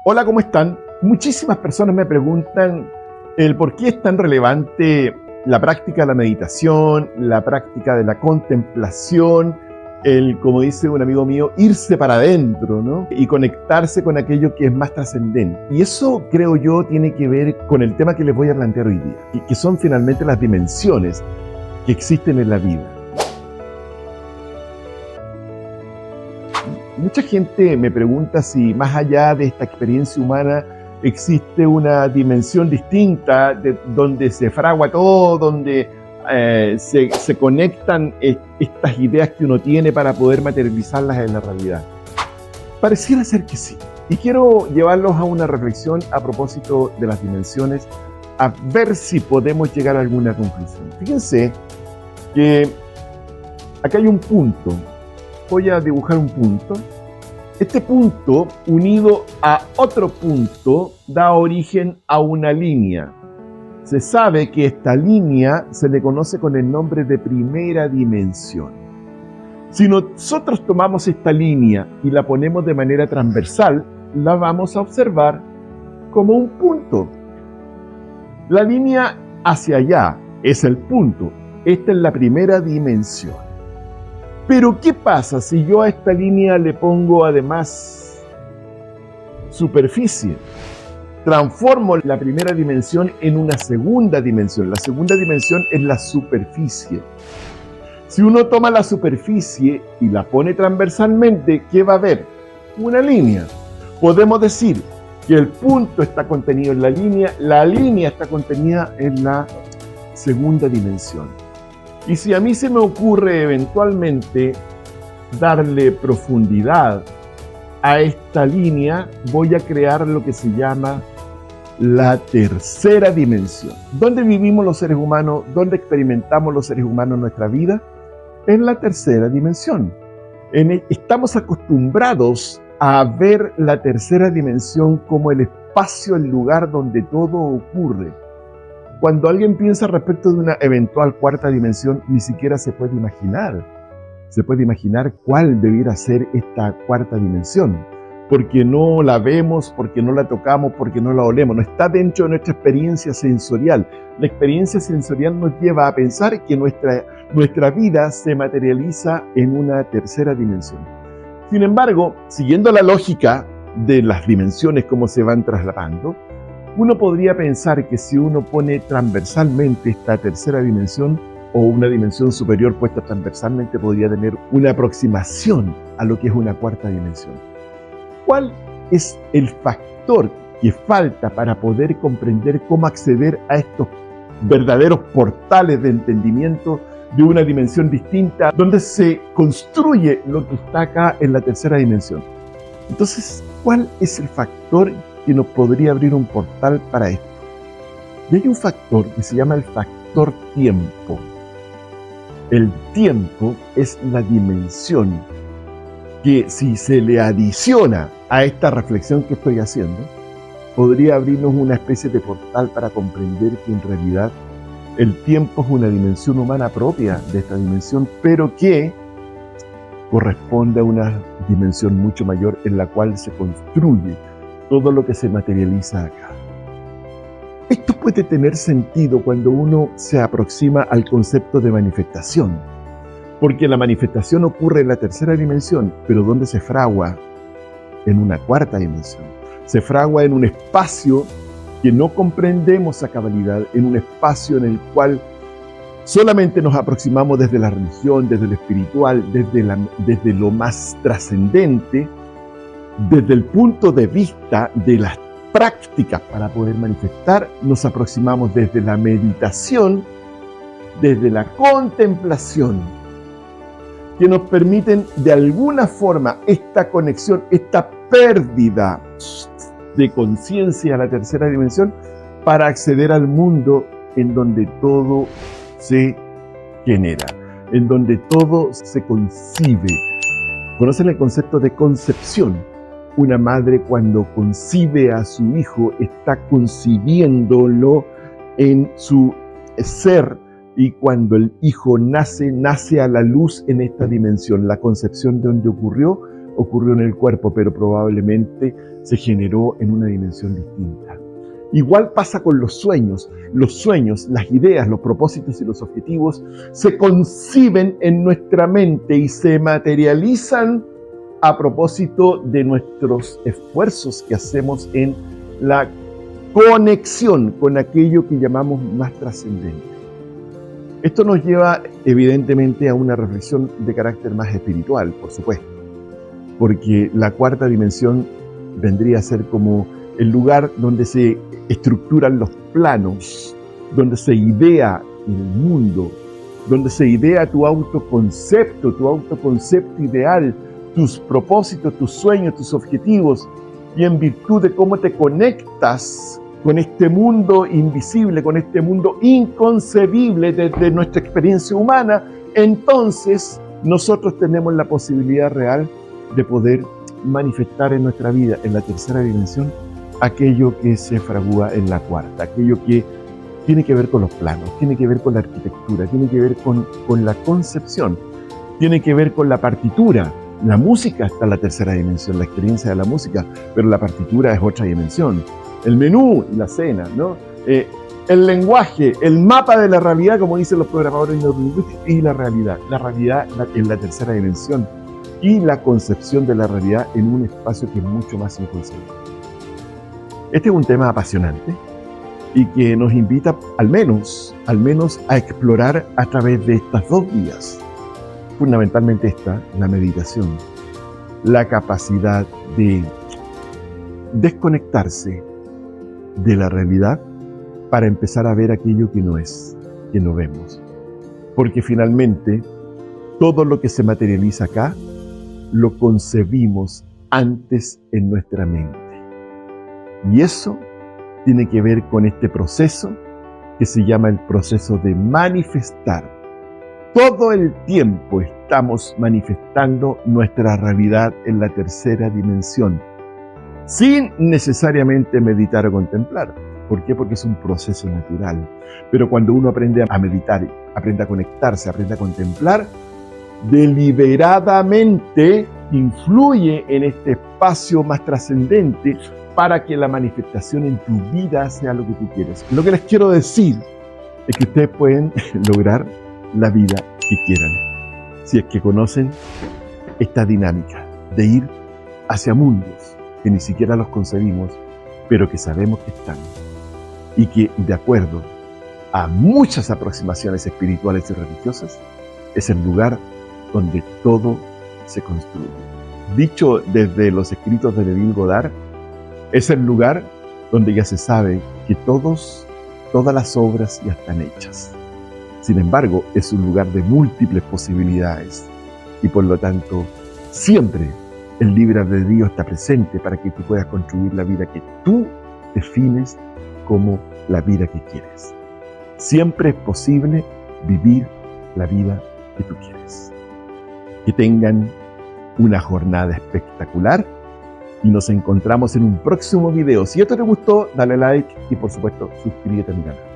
Hola, ¿cómo están? Muchísimas personas me preguntan el por qué es tan relevante la práctica de la meditación, la práctica de la contemplación, como dice un amigo mío, irse para adentro, ¿no? Y conectarse con aquello que es más trascendente. Y eso, creo yo, tiene que ver con el tema que les voy a plantear hoy día, que son finalmente las dimensiones que existen en la vida. Mucha gente me pregunta si más allá de esta experiencia humana existe una dimensión distinta donde se fragua todo, donde se conectan estas ideas que uno tiene para poder materializarlas en la realidad. Pareciera ser que sí. Y quiero llevarlos a una reflexión a propósito de las dimensiones, a ver si podemos llegar a alguna conclusión. Fíjense que acá hay un punto. Voy a dibujar un punto. Este punto, unido a otro punto, da origen a una línea. Se sabe que esta línea se le conoce con el nombre de primera dimensión. Si nosotros tomamos esta línea y la ponemos de manera transversal, la vamos a observar como un punto. La línea hacia allá es el punto. Esta es la primera dimensión. Pero ¿qué pasa si yo a esta línea le pongo además superficie? Transformo la primera dimensión en una segunda dimensión. La segunda dimensión es la superficie. Si uno toma la superficie y la pone transversalmente, ¿qué va a haber? Una línea. Podemos decir que el punto está contenido en la línea está contenida en la segunda dimensión. Y si a mí se me ocurre eventualmente darle profundidad a esta línea, voy a crear lo que se llama la tercera dimensión. ¿Dónde vivimos los seres humanos? ¿Dónde experimentamos los seres humanos nuestra vida? En la tercera dimensión. Estamos acostumbrados a ver la tercera dimensión como el espacio, el lugar donde todo ocurre. Cuando alguien piensa respecto de una eventual cuarta dimensión, ni siquiera se puede imaginar. Se puede imaginar cuál debiera ser esta cuarta dimensión. Porque no la vemos, porque no la tocamos, porque no la olemos. No está dentro de nuestra experiencia sensorial. La experiencia sensorial nos lleva a pensar que nuestra vida se materializa en una tercera dimensión. Sin embargo, siguiendo la lógica de las dimensiones, cómo se van trasladando, uno podría pensar que si uno pone transversalmente esta tercera dimensión o una dimensión superior puesta transversalmente, podría tener una aproximación a lo que es una cuarta dimensión. ¿Cuál es el factor que falta para poder comprender cómo acceder a estos verdaderos portales de entendimiento de una dimensión distinta, donde se construye lo que está acá en la tercera dimensión? Entonces, ¿cuál es el factor que nos podría abrir un portal para esto? Y hay un factor que se llama el factor tiempo. El tiempo es la dimensión que, si se le adiciona a esta reflexión que estoy haciendo, podría abrirnos una especie de portal para comprender que en realidad el tiempo es una dimensión humana propia de esta dimensión, pero que corresponde a una dimensión mucho mayor en la cual se construye todo lo que se materializa acá. Esto puede tener sentido cuando uno se aproxima al concepto de manifestación, porque la manifestación ocurre en la tercera dimensión, pero ¿dónde se fragua? En una cuarta dimensión. Se fragua en un espacio que no comprendemos a cabalidad, en un espacio en el cual solamente nos aproximamos desde la religión, desde lo espiritual, desde lo más trascendente, desde el punto de vista de las prácticas para poder manifestar. Nos aproximamos desde la meditación, desde la contemplación, que nos permiten de alguna forma esta conexión, esta pérdida de conciencia a la tercera dimensión para acceder al mundo en donde todo se genera, en donde todo se concibe. ¿Conocen el concepto de concepción? Una madre, cuando concibe a su hijo, está concibiéndolo en su ser, y cuando el hijo nace a la luz en esta dimensión. La concepción de donde ocurrió ocurrió en el cuerpo, pero probablemente se generó en una dimensión distinta. Igual pasa con los sueños. Los sueños, las ideas, los propósitos y los objetivos se conciben en nuestra mente y se materializan a propósito de nuestros esfuerzos que hacemos en la conexión con aquello que llamamos más trascendente. Esto nos lleva evidentemente a una reflexión de carácter más espiritual, por supuesto, porque la cuarta dimensión vendría a ser como el lugar donde se estructuran los planos, donde se idea el mundo, donde se idea tu autoconcepto ideal, tus propósitos, tus sueños, tus objetivos, y en virtud de cómo te conectas con este mundo invisible, con este mundo inconcebible desde nuestra experiencia humana, entonces nosotros tenemos la posibilidad real de poder manifestar en nuestra vida, en la tercera dimensión, aquello que se fragúa en la cuarta, aquello que tiene que ver con los planos, tiene que ver con la arquitectura, tiene que ver con la concepción, tiene que ver con la partitura. La música está en la tercera dimensión, la experiencia de la música, pero la partitura es otra dimensión. El menú y la cena, ¿no? El lenguaje, el mapa de la realidad, como dicen los programadores neurolingüísticos, y la realidad en la tercera dimensión, y la concepción de la realidad en un espacio que es mucho más inconcebible. Este es un tema apasionante y que nos invita al menos a explorar a través de estas dos vías. Fundamentalmente esta, la meditación, la capacidad de desconectarse de la realidad para empezar a ver aquello que no es, que no vemos. Porque finalmente todo lo que se materializa acá lo concebimos antes en nuestra mente. Y eso tiene que ver con este proceso que se llama el proceso de manifestar. Todo el tiempo estamos manifestando nuestra realidad en la tercera dimensión, sin necesariamente meditar o contemplar. ¿Por qué? Porque es un proceso natural. Pero cuando uno aprende a meditar, aprende a conectarse, aprende a contemplar, deliberadamente influye en este espacio más trascendente para que la manifestación en tu vida sea lo que tú quieres. Lo que les quiero decir es que ustedes pueden lograr la vida que quieran, si es que conocen esta dinámica de ir hacia mundos que ni siquiera los concebimos, pero que sabemos que están, y que, de acuerdo a muchas aproximaciones espirituales y religiosas, es el lugar donde todo se construye. Dicho desde los escritos de Neville Goddard, es el lugar donde ya se sabe que todas las obras ya están hechas. Sin embargo, es un lugar de múltiples posibilidades y por lo tanto siempre el libre albedrío está presente para que tú puedas construir la vida que tú defines como la vida que quieres. Siempre es posible vivir la vida que tú quieres. Que tengan una jornada espectacular y nos encontramos en un próximo video. Si esto te gustó, dale like y por supuesto suscríbete a mi canal.